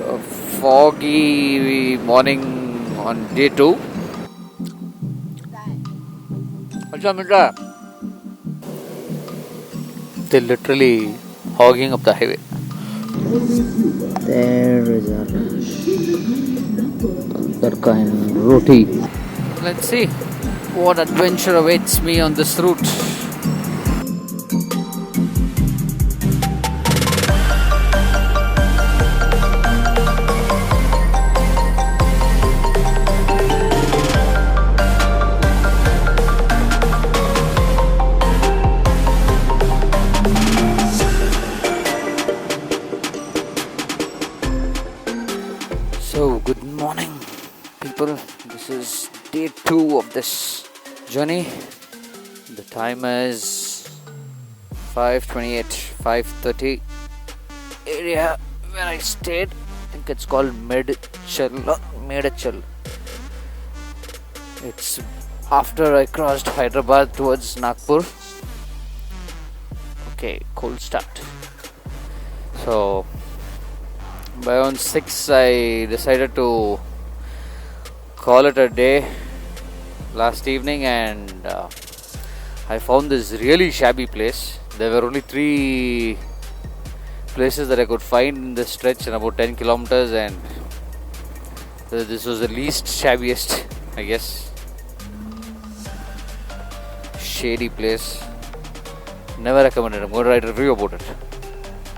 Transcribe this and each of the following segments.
A foggy morning on day 2. They're literally hogging up the highway. There is our tarka and roti. Let's see what adventure awaits me on this route. So, good morning, people. This is day 2 of this journey. The time is 5:28, 5:30. Area where I stayed, I think it's called Medachal. It's after I crossed Hyderabad towards Nagpur. Okay, cold start. So, by around 6 I decided to call it a day last evening, and I found this really shabby place. There were only 3 places that I could find in this stretch in about 10 kilometers, and this was the least shabbiest, I guess. Shady place. Never recommended. I'm going to write a review about it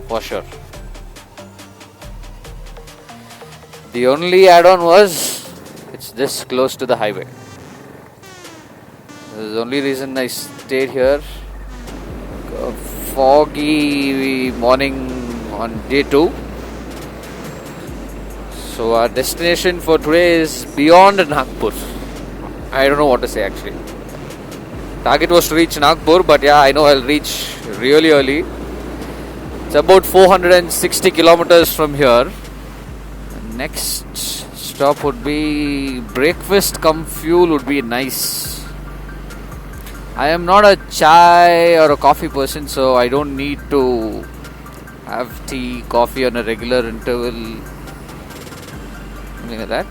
for sure. The only add-on was it's this close to the highway. This is the only reason I stayed here. A foggy morning on day 2. So our destination for today is beyond Nagpur. I don't know what to say actually. Target was to reach Nagpur, but yeah, I know I'll reach really early. It's about 460 kilometers from here. Next stop would be breakfast cum fuel would be nice. I am not a chai or a coffee person, so I don't need to have tea, coffee on a regular interval. Something like that.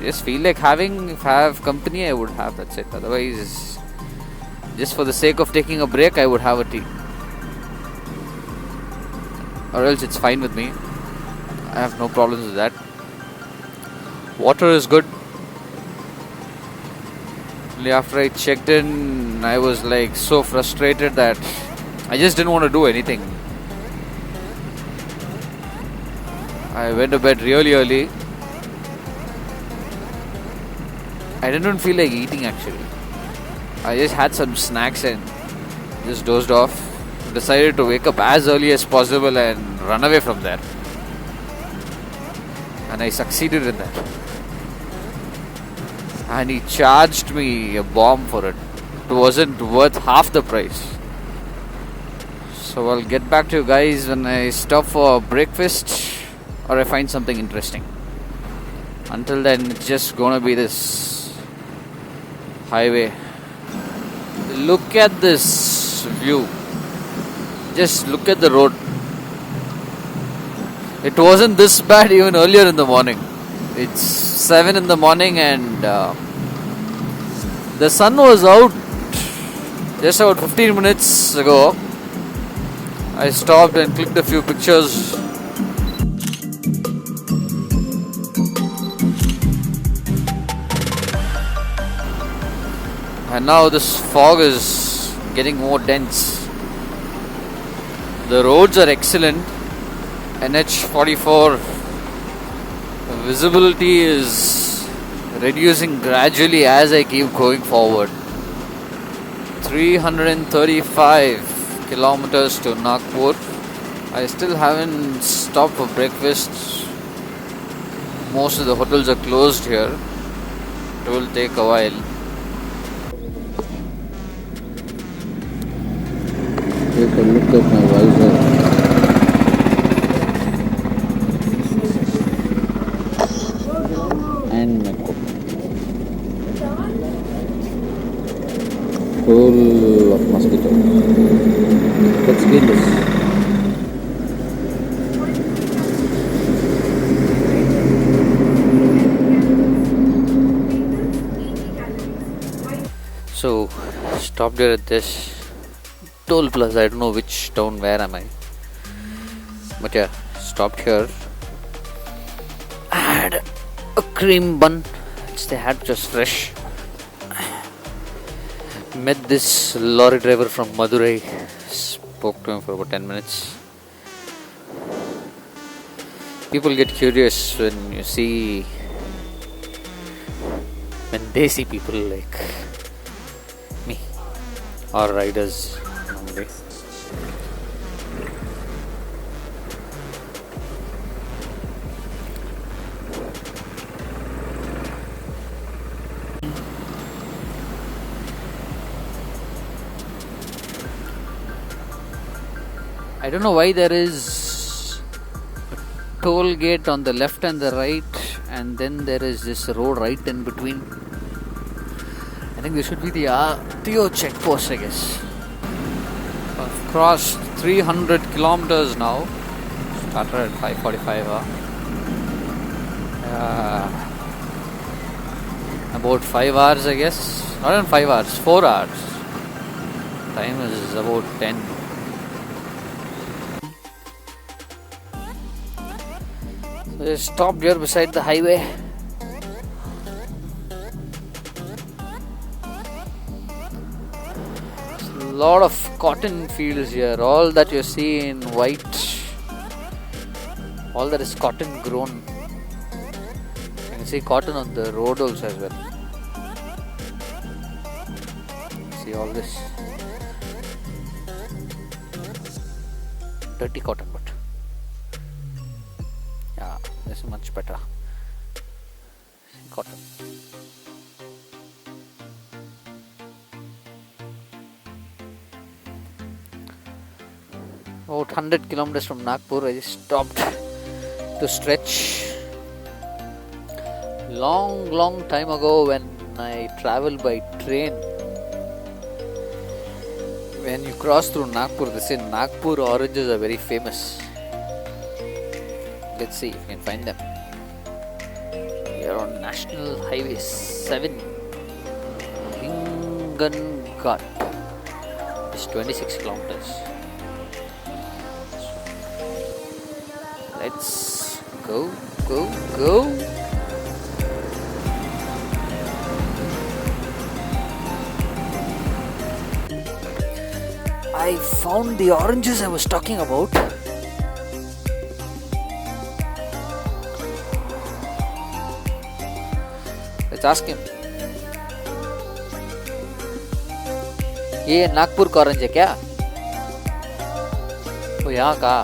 Just feel like have company, I would have, that's it. Otherwise, just for the sake of taking a break, I would have a tea. Or else it's fine with me. I have no problems with that. Water is good. Only after I checked in, I was like so frustrated that I just didn't want to do anything. I went to bed really early. I didn't feel like eating actually. I just had some snacks and just dozed off. Decided to wake up as early as possible and run away from there. And I succeeded in that. And he charged me a bomb for it. It wasn't worth half the price. So I'll get back to you guys when I stop for breakfast or I find something interesting. Until then, it's just gonna be this highway. Look at this view. Just look at the road. It wasn't this bad even earlier in the morning. It's 7 in the morning and the sun was out just about 15 minutes ago. I stopped and clicked a few pictures. And now this fog is getting more dense. The roads are excellent. NH44 visibility is reducing gradually as I keep going forward. 335 kilometers to Nagpur. I still haven't stopped for breakfast. Most of the hotels are closed here. It will take a while. Take a look at my visor. And my coat. Full of mosquitoes. Let's clean this. So stopped here at this toll plaza. I don't know which town, where am I, but yeah, stopped here. I had a cream bun which they had just fresh. Met this lorry driver from Madurai. Spoke to him for about 10 minutes. People get curious when they see people like me or riders normally. I don't know why there is a toll gate on the left and the right, and then there is this road right in between. I think this should be the RTO checkpost, I guess. I've crossed 300 kilometers now. Started at 5:45. About 5 hours, I guess. Not even 5 hours, 4 hours. Time is about 10. So I stopped here beside the highway. Lot of cotton fields here. All that you see in white, all that is cotton grown. You can see cotton on the road also as well. See all this dirty cotton, but yeah, this is much better. See cotton. About 100 kilometers from Nagpur, I just stopped to stretch. Long time ago when I traveled by train, when you cross through Nagpur, they say Nagpur oranges are very famous. Let's see if you can find them. We are on National Highway 7, Ringanghat. It's 26 kilometers. Let's go. I found the oranges I was talking about. Let's ask him. ये नागपुर का orange है क्या? तो यहाँ का?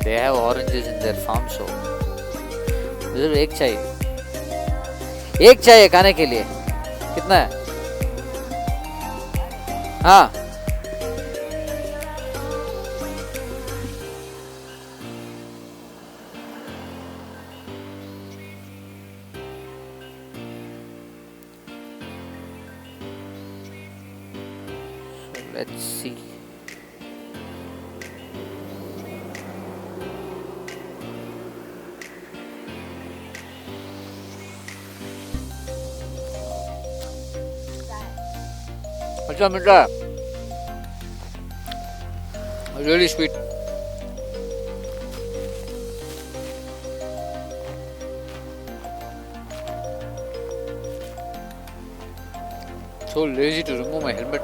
They have oranges in their farm, so मुझे एक चाहिए खाने के लिए. कितना है? हाँ. So let's see. अच्छा मीठा है, really sweet. So lazy to remove my helmet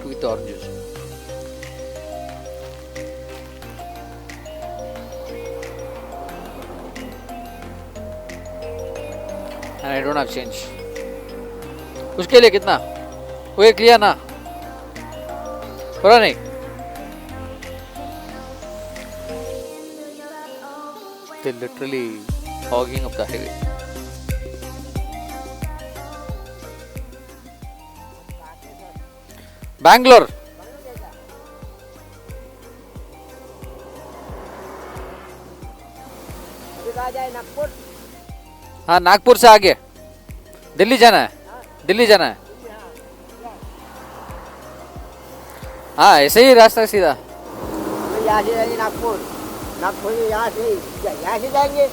to eat the oranges. And I don't have change. उसके लिए कितना? वो एक लिया ना, थोड़ा नहीं. They're literally hogging up the highway. Bangalore. हाँ, नागपुर से आगे दिल्ली जाना है. हाँ, ऐसे ही रास्ता सीधा. यहाँ से जाएंगे नागपुर से यहाँ से जाएंगे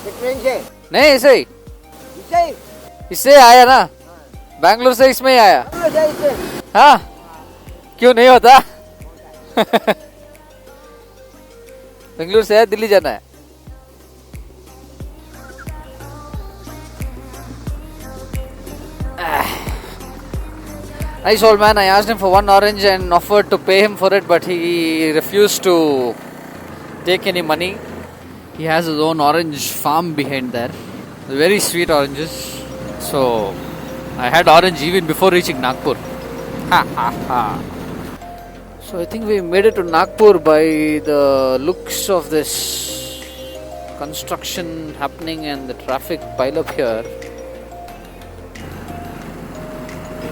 ट्रेन से. नहीं, ऐसे ही इससे आया ना. बैंगलोर से इसमें ही आया? हाँ, क्यों नहीं होता? बेंगलुरु से है, दिल्ली जाना है. Nice old man. I asked him for one orange and offered to pay him for it, but he refused to take any money. He has his own orange farm behind there. Very sweet oranges. So I had orange even before reaching Nagpur. Ha ha ha. So I think we made it to Nagpur by the looks of this construction happening and the traffic pile up here.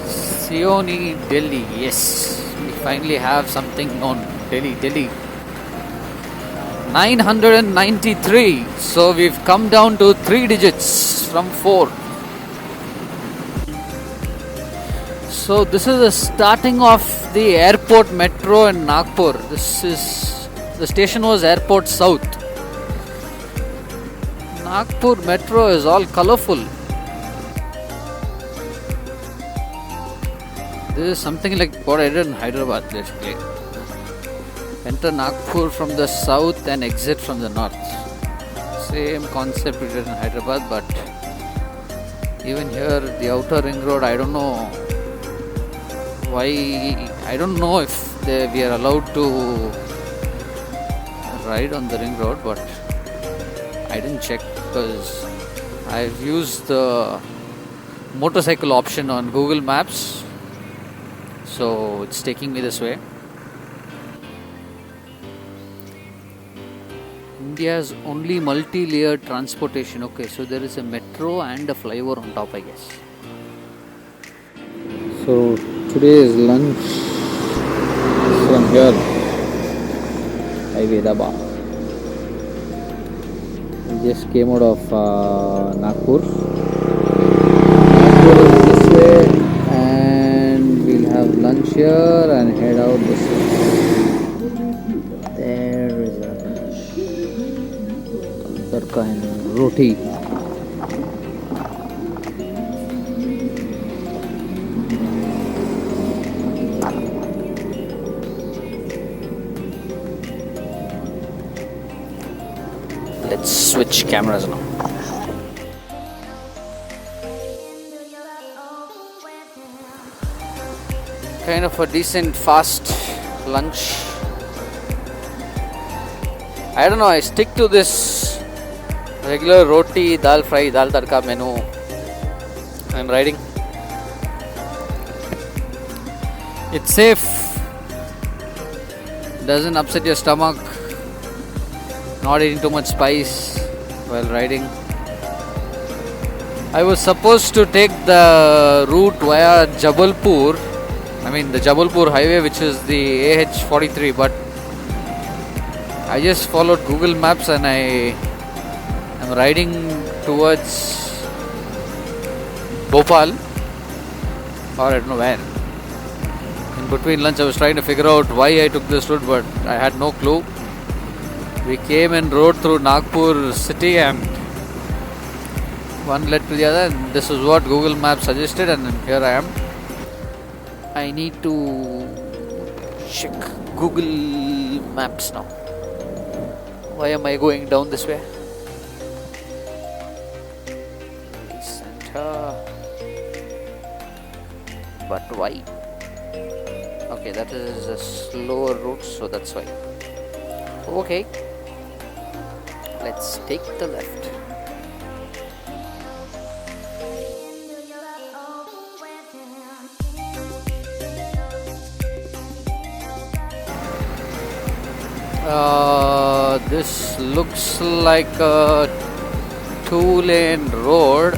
Sioni, Delhi. Yes, we finally have something on Delhi. 993. So we've come down to 3 digits from 4. So this is the starting of the airport metro in Nagpur. The station was Airport South. Nagpur metro is all colorful. This is something like what I did in Hyderabad basically. Enter Nagpur from the south and exit from the north. Same concept we did in Hyderabad, but even here the outer ring road, I don't know why, I don't know if we are allowed to ride on the ring road, but I didn't check because I've used the motorcycle option on Google Maps, so it's taking me this way. India's only multi-layered transportation. Okay, so there is a metro and a flyover on top, I guess. So today's lunch from here, HYD. We just came out of Nagpur. Nagpur is this way, and we'll have lunch here and head out this way. There is a tarka and roti. Let's switch cameras now. Kind of a decent fast lunch. I don't know, I stick to this regular roti, dal fry, dal tadka menu. I'm riding. It's safe. Doesn't upset your stomach. Not eating too much spice while riding. I was supposed to take the route via Jabalpur. I mean the Jabalpur highway, which is the AH-43, but I just followed Google Maps and I am riding towards Bhopal, or I don't know where. In between lunch I was trying to figure out why I took this route, but I had no clue. We came and rode through Nagpur city and one led to the other, and this is what Google Maps suggested, and here I am. I need to check Google Maps now. Why am I going down this way? Center. But why? Okay, that is a slower route, so that's why. Okay. Let's take the left. This looks like a 2-lane road.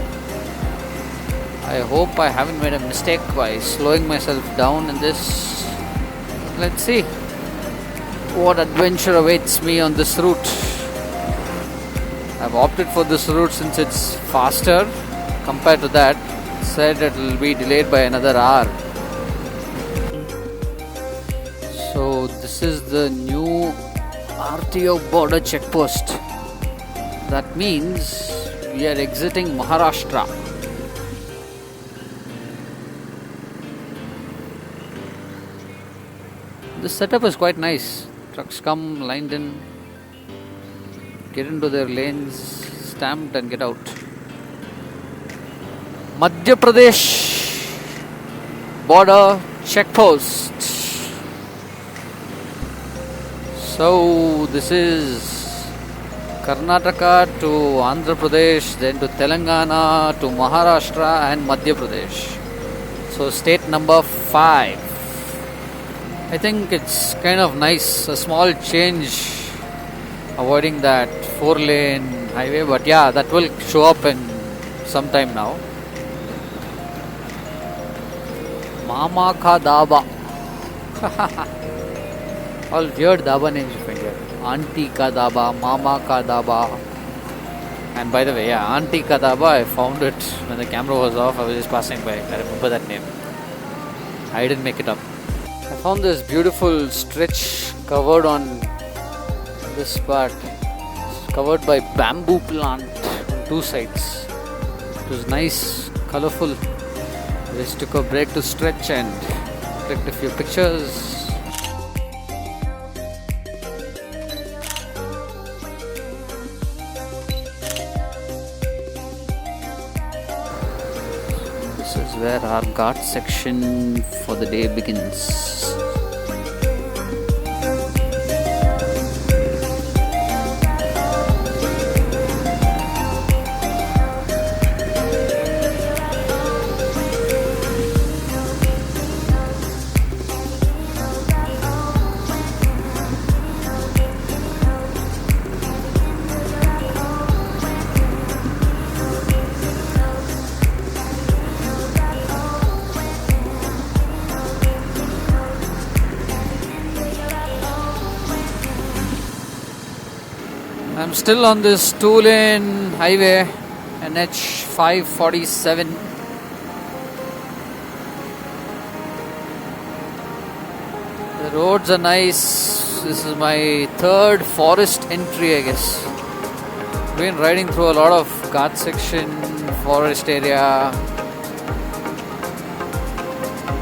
I hope I haven't made a mistake by slowing myself down in this. Let's see what adventure awaits me on this route. I've opted for this route since it's faster compared to that. It said it will be delayed by another hour. So this is the new RTO border checkpost. That means we are exiting Maharashtra. This setup is quite nice. Trucks come lined in, get into their lanes, stamped and get out. Madhya Pradesh border checkpost. So this is Karnataka to Andhra Pradesh, then to Telangana, to Maharashtra and Madhya Pradesh. So state number 5. I think it's kind of nice, a small change, avoiding that 4-lane highway, but yeah, that will show up in some time now. Mama Ka Daba. All weird Daba names you find here. Auntie Ka Daba, Mama Ka Daba. And by the way, yeah, Auntie Ka Daba, I found it when the camera was off. I was just passing by. I remember that name. I didn't make it up. I found this beautiful stretch covered on this part. It's covered by bamboo plant on 2 sides. It was nice, colorful. I just took a break to stretch and clicked a few pictures. This is where our guard section for the day begins. I'm still on this 2-lane highway, NH 547. The roads are nice. This is my 3rd forest entry, I guess. Been riding through a lot of Ghat section, forest area.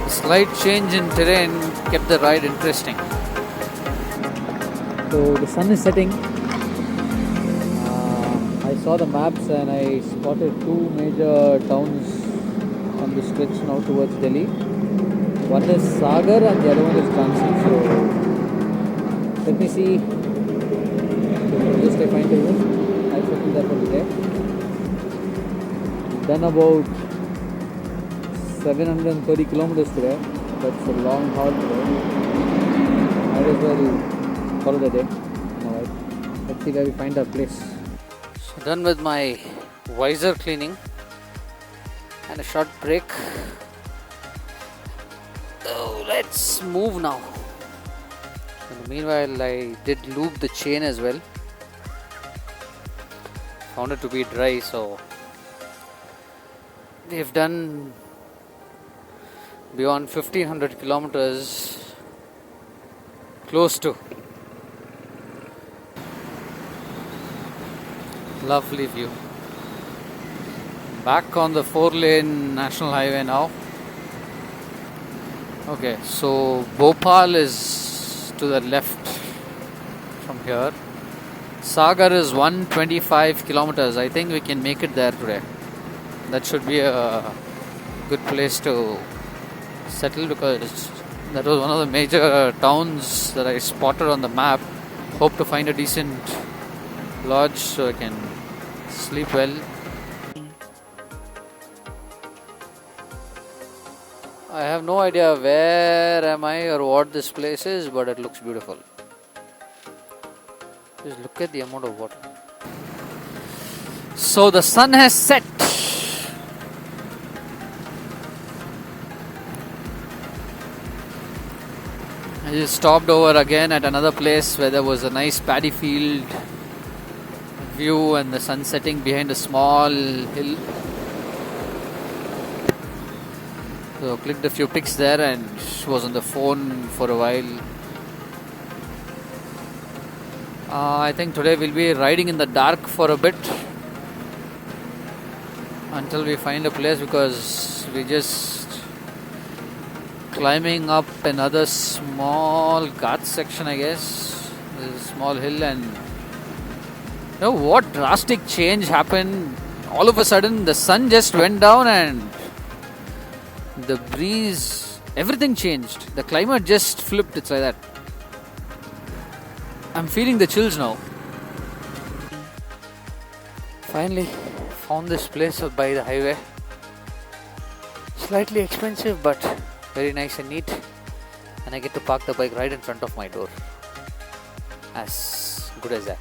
A slight change in terrain kept the ride interesting. So the sun is setting. I saw the maps and I spotted 2 major towns on the stretch now towards Delhi. One is Sagar and the other one is Jhansi. So let me see. Just I find it. I'll settle there for today. Done about 730 kilometers today. That's a long haul today. Might as well call it a day. Alright. Let's see where we find our place. Done with my visor cleaning and a short break. So let's move now. In the meanwhile, I did lube the chain as well. Found it to be dry, so we've done beyond 1500 kilometers, close to. Lovely view. Back on the 4-lane national highway now. Okay, so Bhopal is to the left from here. Sagar is 125 kilometers. I think we can make it there today. That should be a good place to settle because that was one of the major towns that I spotted on the map. Hope to find a decent lodge so I can sleep well. I have no idea where am I or what this place is, but it looks beautiful. Just look at the amount of water. So the sun has set. I just stopped over again at another place where there was a nice paddy field view and the sun setting behind a small hill. So clicked a few pics there and was on the phone for a while. I think today we'll be riding in the dark for a bit until we find a place because we just climbing up another small gut section, I guess. There's a small hill, and you know what drastic change happened? All of a sudden, the sun just went down and the breeze, everything changed. The climate just flipped. It's like that. I'm feeling the chills now. Finally found this place up by the highway. Slightly expensive, but very nice and neat. And I get to park the bike right in front of my door. As good as that.